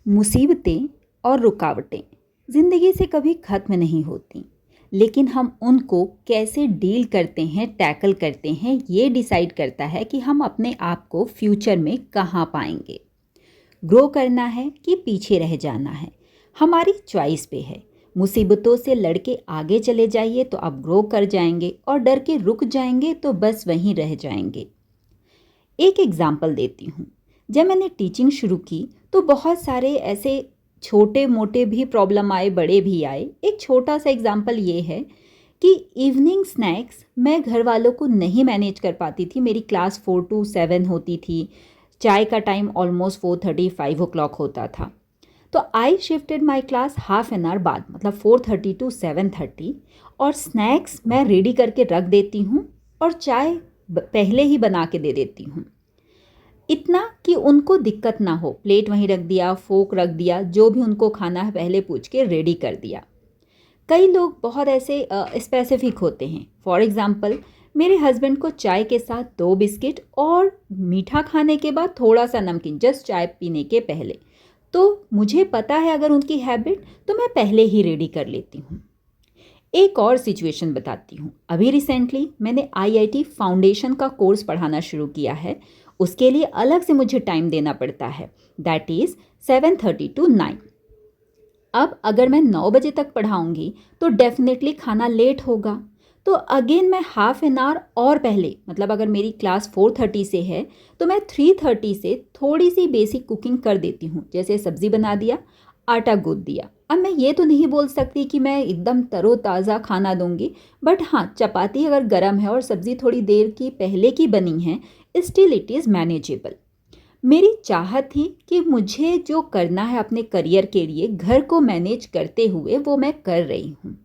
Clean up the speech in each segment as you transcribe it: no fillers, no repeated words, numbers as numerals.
मुसीबतें और रुकावटें ज़िंदगी से कभी ख़त्म नहीं होती, लेकिन हम उनको कैसे डील करते हैं, टैकल करते हैं, ये डिसाइड करता है कि हम अपने आप को फ्यूचर में कहाँ पाएंगे। ग्रो करना है कि पीछे रह जाना है, हमारी चॉइस पे है। मुसीबतों से लड़के आगे चले जाइए तो आप ग्रो कर जाएंगे, और डर के रुक जाएंगे तो बस वहीं रह जाएंगे। एक एग्जाम्पल देती हूँ। जब मैंने टीचिंग शुरू की तो बहुत सारे ऐसे छोटे मोटे भी प्रॉब्लम आए, बड़े भी आए। एक छोटा सा एग्जाम्पल ये है कि इवनिंग स्नैक्स मैं घर वालों को नहीं मैनेज कर पाती थी। मेरी क्लास 4 to 7 होती थी। चाय का टाइम ऑलमोस्ट 4:30 5 o'clock होता था। तो I shifted my class half an hour बाद, मतलब 4:30 to 7:30, और स्नैक्स मैं रेडी करके रख देती हूँ और चाय पहले ही बना के दे देती हूँ, इतना कि उनको दिक्कत ना हो। प्लेट वहीं रख दिया, फोक रख दिया, जो भी उनको खाना है पहले पूछ के रेडी कर दिया। कई लोग बहुत ऐसे स्पेसिफिक होते हैं। फॉर एग्ज़ाम्पल, मेरे हस्बैंड को चाय के साथ 2 बिस्किट और मीठा खाने के बाद थोड़ा सा नमकीन, जस्ट चाय पीने के पहले। तो मुझे पता है अगर उनकी हैबिट, तो मैं पहले ही रेडी कर लेती हूँ। एक और सिचुएशन बताती हूँ। अभी रिसेंटली मैंने आईआईटी फाउंडेशन का कोर्स पढ़ाना शुरू किया है। उसके लिए अलग से मुझे टाइम देना पड़ता है, दैट इज़ 7:30 to 9। अब अगर मैं 9 बजे तक पढ़ाऊँगी तो डेफिनेटली खाना लेट होगा। तो अगेन मैं हाफ एन आवर और पहले, मतलब अगर मेरी क्लास 4:30 से है तो मैं 3:30 से थोड़ी सी बेसिक कुकिंग कर देती हूँ। जैसे सब्ज़ी बना दिया, आटा गूँथ दिया। अब मैं ये तो नहीं बोल सकती कि मैं एकदम तरोताज़ा खाना दूंगी, बट हाँ, चपाती अगर गर्म है और सब्ज़ी थोड़ी देर की पहले की बनी है, स्टिल इट इज़ मैनेजेबल। मेरी चाहत थी कि मुझे जो करना है अपने करियर के लिए, घर को मैनेज करते हुए, वो मैं कर रही हूँ।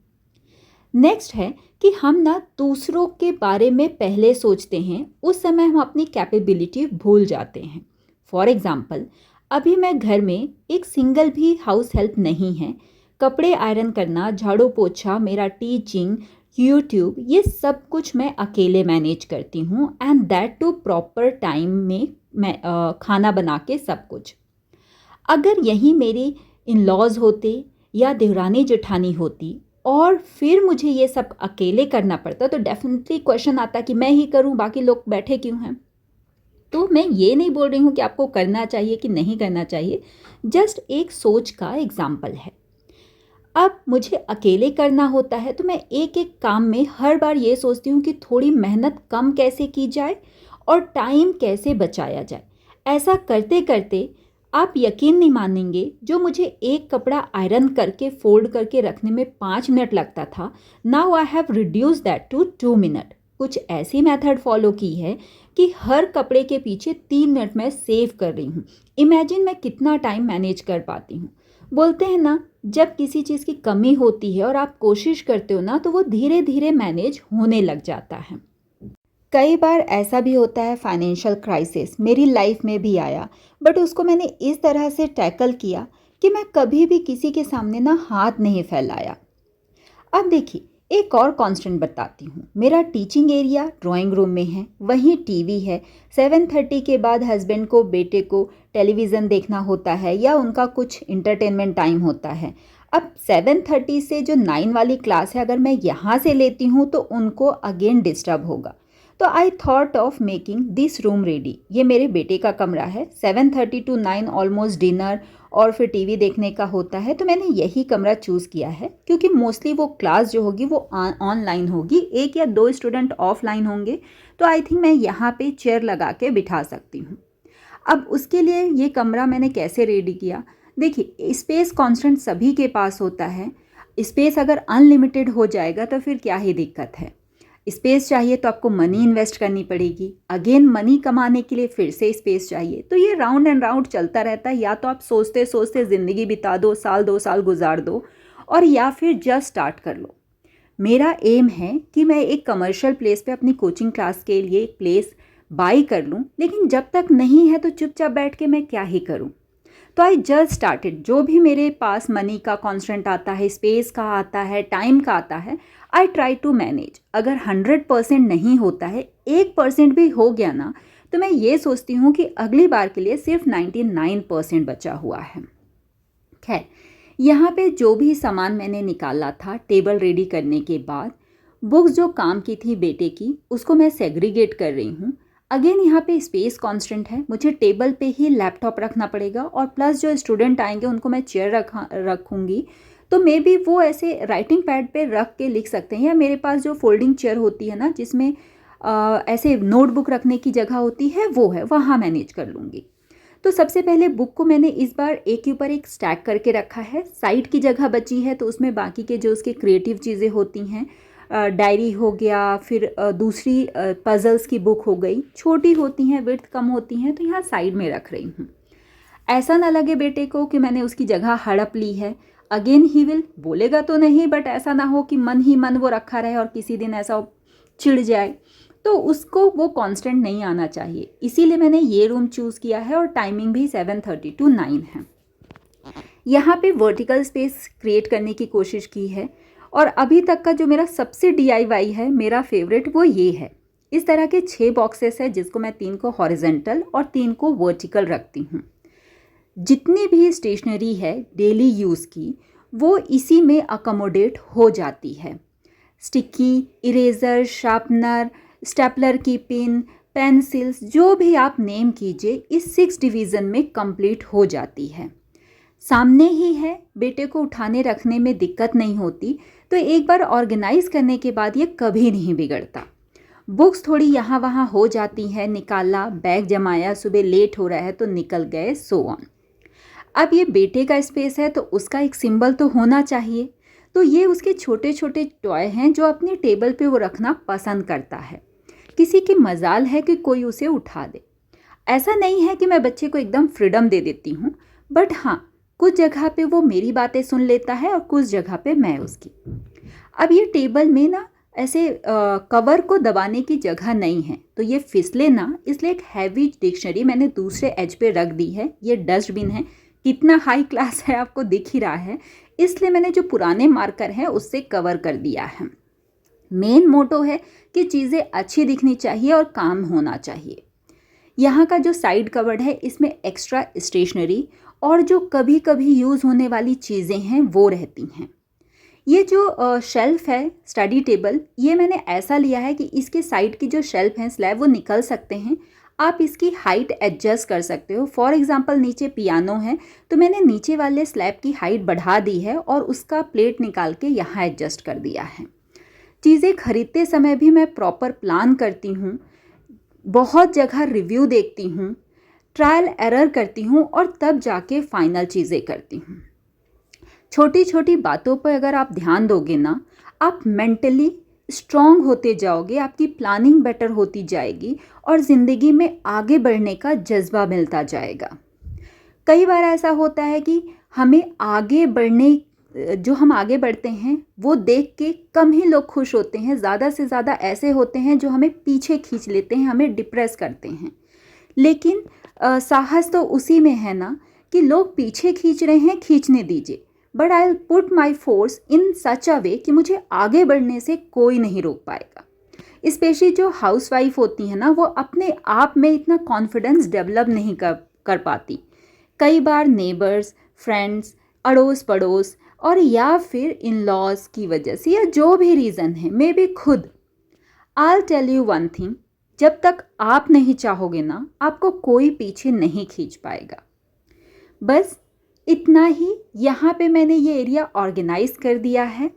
नेक्स्ट है कि हम ना दूसरों के बारे में पहले सोचते हैं, उस समय हम अपनी कैपेबिलिटी भूल जाते हैं। फॉर एग्ज़ाम्पल, अभी मैं घर में एक सिंगल भी हाउस हेल्प नहीं है। कपड़े आयरन करना, झाड़ू पोछा, मेरा टीचिंग, यूट्यूब, ये सब कुछ मैं अकेले मैनेज करती हूँ, and that to proper time में मैं खाना बना के सब कुछ। अगर यही मेरी इन लॉज होते या देवरानी जेठानी होती और फिर मुझे ये सब अकेले करना पड़ता, तो डेफिनेटली क्वेश्चन आता कि मैं ही करूं, बाकी लोग बैठे क्यों हैं। तो मैं ये नहीं बोल रही हूँ कि आपको करना चाहिए कि नहीं करना चाहिए, जस्ट एक सोच का एग्जाम्पल है। अब मुझे अकेले करना होता है तो मैं एक एक काम में हर बार ये सोचती हूँ कि थोड़ी मेहनत कम कैसे की जाए और टाइम कैसे बचाया जाए। ऐसा करते करते आप यकीन नहीं मानेंगे, जो मुझे एक कपड़ा आयरन करके फोल्ड करके रखने में 5 मिनट लगता था, now I have reduce that to 2 minute. कुछ ऐसी मेथड फॉलो की है कि हर कपड़े के पीछे 3 मिनट में सेव कर रही हूँ। इमेजिन मैं कितना टाइम मैनेज कर पाती हूँ। बोलते हैं ना, जब किसी चीज़ की कमी होती है और आप कोशिश करते हो ना, तो वो धीरे धीरे मैनेज होने लग जाता है। कई बार ऐसा भी होता है, फाइनेंशियल क्राइसिस मेरी लाइफ में भी आया, बट उसको मैंने इस तरह से टैकल किया कि मैं कभी भी किसी के सामने ना हाथ नहीं फैलाया। अब देखिए, एक और कांस्टेंट बताती हूँ। मेरा टीचिंग एरिया ड्राइंग रूम में है, वहीं टीवी है। 7:30 के बाद हस्बैंड को, बेटे को टेलीविज़न देखना होता है या उनका कुछ इंटरटेनमेंट टाइम होता है। अब 7:30 से जो 9 वाली क्लास है, अगर मैं यहाँ से लेती हूँ तो उनको अगेन डिस्टर्ब होगा। तो I thought of making this room ready. ये मेरे बेटे का कमरा है। 7:30 to 9 ऑलमोस्ट डिनर और फिर टीवी देखने का होता है, तो मैंने यही कमरा चूज़ किया है, क्योंकि मोस्टली वो क्लास जो होगी वो ऑनलाइन होगी, 1 या 2 स्टूडेंट ऑफलाइन होंगे। तो आई थिंक मैं यहाँ पे चेयर लगा के बिठा सकती हूँ। अब उसके लिए ये कमरा मैंने कैसे रेडी किया। देखिए, स्पेस कांस्टेंट सभी के पास होता है। स्पेस अगर अनलिमिटेड हो जाएगा तो फिर क्या ही दिक्कत है। स्पेस चाहिए तो आपको मनी इन्वेस्ट करनी पड़ेगी, अगेन मनी कमाने के लिए फिर से स्पेस चाहिए। तो ये राउंड एंड राउंड चलता रहता है। या तो आप सोचते सोचते ज़िंदगी बिता दो, साल 2 साल गुजार दो, और या फिर जस्ट स्टार्ट कर लो। मेरा एम है कि मैं एक कमर्शियल प्लेस पे अपनी कोचिंग क्लास के लिए एक प्लेस बाई कर लूँ, लेकिन जब तक नहीं है तो चुपचाप बैठ के मैं क्या ही करूँ। तो आई जस्ट स्टार्टेड। जो भी मेरे पास मनी का कॉन्स्टेंट आता है, स्पेस का आता है, टाइम का आता है, आई ट्राई टू मैनेज। अगर 100% नहीं होता है, 1% भी हो गया ना, तो मैं ये सोचती हूँ कि अगली बार के लिए सिर्फ 99% बचा हुआ है। खैर, यहाँ पे जो भी सामान मैंने निकाला था टेबल रेडी करने के बाद, बुक्स जो काम की थी बेटे की, उसको मैं सेग्रीगेट कर रही हूँ। अगेन यहाँ पे स्पेस कांस्टेंट है, मुझे टेबल पे ही लैपटॉप रखना पड़ेगा और प्लस जो स्टूडेंट आएंगे उनको मैं चेयर रखूँगी, तो मे बी वो ऐसे राइटिंग पैड पे रख के लिख सकते हैं, या मेरे पास जो फोल्डिंग चेयर होती है ना जिसमें ऐसे नोटबुक रखने की जगह होती है, वो है, वहाँ मैनेज कर लूँगी। तो सबसे पहले बुक को मैंने इस बार एक के ऊपर एक स्टैक करके रखा है। साइड की जगह बची है तो उसमें बाकी के जो उसके क्रिएटिव चीज़ें होती हैं, डायरी हो गया, फिर दूसरी पजल्स की बुक हो गई, छोटी होती हैं, विड्थ कम होती हैं, तो यहाँ साइड में रख रही हूँ। ऐसा ना लगे बेटे को कि मैंने उसकी जगह हड़प ली है। अगेन ही विल बोलेगा तो नहीं, बट ऐसा ना हो कि मन ही मन वो रखा रहे और किसी दिन ऐसा चिढ़ जाए, तो उसको वो कांस्टेंट नहीं आना चाहिए। इसीलिए मैंने ये रूम चूज़ किया है और टाइमिंग भी 7:30 to 9 है। यहाँ पे वर्टिकल स्पेस क्रिएट करने की कोशिश की है और अभी तक का जो मेरा सबसे DIY है, मेरा फेवरेट, वो ये है। इस तरह के 6 बॉक्सेस है जिसको मैं 3 को हॉरिजेंटल और 3 को वर्टिकल रखती हूँ। जितनी भी स्टेशनरी है डेली यूज़ की, वो इसी में अकोमोडेट हो जाती है। स्टिकी, इरेज़र, शार्पनर, स्टेपलर की पिन, पेंसिल्स, जो भी आप नेम कीजिए, इस 6 डिवीज़न में कंप्लीट हो जाती है। सामने ही है, बेटे को उठाने रखने में दिक्कत नहीं होती, तो एक बार ऑर्गेनाइज करने के बाद ये कभी नहीं बिगड़ता। बुक्स थोड़ी यहाँ वहाँ हो जाती है, निकाला, बैग जमाया, सुबह लेट हो रहा है तो निकल गए, सो ऑन। अब ये बेटे का स्पेस है तो उसका एक सिंबल तो होना चाहिए, तो ये उसके छोटे छोटे टॉय हैं जो अपनी टेबल पे वो रखना पसंद करता है। किसी की मजाल है कि कोई उसे उठा दे। ऐसा नहीं है कि मैं बच्चे को एकदम फ्रीडम दे देती हूँ, बट हाँ, कुछ जगह पे वो मेरी बातें सुन लेता है और कुछ जगह पे मैं उसकी। अब ये टेबल में ना ऐसे कवर को दबाने की जगह नहीं है, तो ये फिसले ना, इसलिए एक हैवी डिक्शनरी मैंने दूसरे एज पे रख दी है। ये डस्टबिन है, कितना हाई क्लास है आपको दिख ही रहा है, इसलिए मैंने जो पुराने मार्कर हैं उससे कवर कर दिया है। मेन मोटो है कि चीज़ें अच्छी दिखनी चाहिए और काम होना चाहिए। यहाँ का जो साइड कवर्ड है, इसमें एक्स्ट्रा स्टेशनरी और जो कभी कभी यूज़ होने वाली चीज़ें हैं वो रहती हैं। ये जो शेल्फ़ है स्टडी टेबल, ये मैंने ऐसा लिया है कि इसके साइड की जो शेल्फ़ हैं स्लैब, वो निकल सकते हैं। आप इसकी हाइट एडजस्ट कर सकते हो। फॉर एग्जांपल नीचे पियानो है तो मैंने नीचे वाले स्लैब की हाइट बढ़ा दी है और उसका प्लेट निकाल के यहाँ एडजस्ट कर दिया है। चीज़ें खरीदते समय भी मैं प्रॉपर प्लान करती हूँ, बहुत जगह रिव्यू देखती हूँ, ट्रायल एरर करती हूँ और तब जाके फाइनल चीज़ें करती हूँ। छोटी छोटी बातों पर अगर आप ध्यान दोगे ना, आप मेंटली स्ट्रॉन्ग होते जाओगे, आपकी प्लानिंग बेटर होती जाएगी और ज़िंदगी में आगे बढ़ने का जज्बा मिलता जाएगा। कई बार ऐसा होता है कि हमें आगे बढ़ने, जो हम आगे बढ़ते हैं वो देख के कम ही लोग खुश होते हैं, ज़्यादा से ज़्यादा ऐसे होते हैं जो हमें पीछे खींच लेते हैं, हमें डिप्रेस करते हैं। लेकिन साहस तो उसी में है ना कि लोग पीछे खींच रहे हैं, खींचने दीजिए, but I will put my force in such a way कि मुझे आगे बढ़ने से कोई नहीं रोक पाएगा। स्पेशली जो हाउसवाइफ होती है ना, वो अपने आप में इतना कॉन्फिडेंस डेवलप नहीं कर पाती। कई बार नेबर्स, फ्रेंड्स, अड़ोस पड़ोस और या फिर इन लॉज की वजह से, या जो भी रीज़न है, मे बी खुद। I tell you one thing, जब तक आप नहीं चाहोगे ना, आपको कोई पीछे नहीं खींच पाएगा। बस इतना ही। यहाँ पे मैंने ये एरिया ऑर्गेनाइज कर दिया है।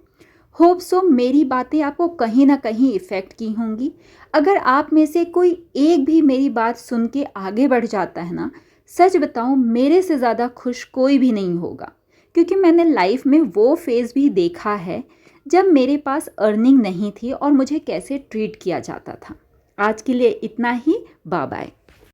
होप सो मेरी बातें आपको कहीं ना कहीं इफ़ेक्ट की होंगी। अगर आप में से कोई एक भी मेरी बात सुन के आगे बढ़ जाता है ना, सच बताऊँ, मेरे से ज़्यादा खुश कोई भी नहीं होगा, क्योंकि मैंने लाइफ में वो फेज़ भी देखा है जब मेरे पास अर्निंग नहीं थी और मुझे कैसे ट्रीट किया जाता था। आज के लिए इतना ही। Bye bye.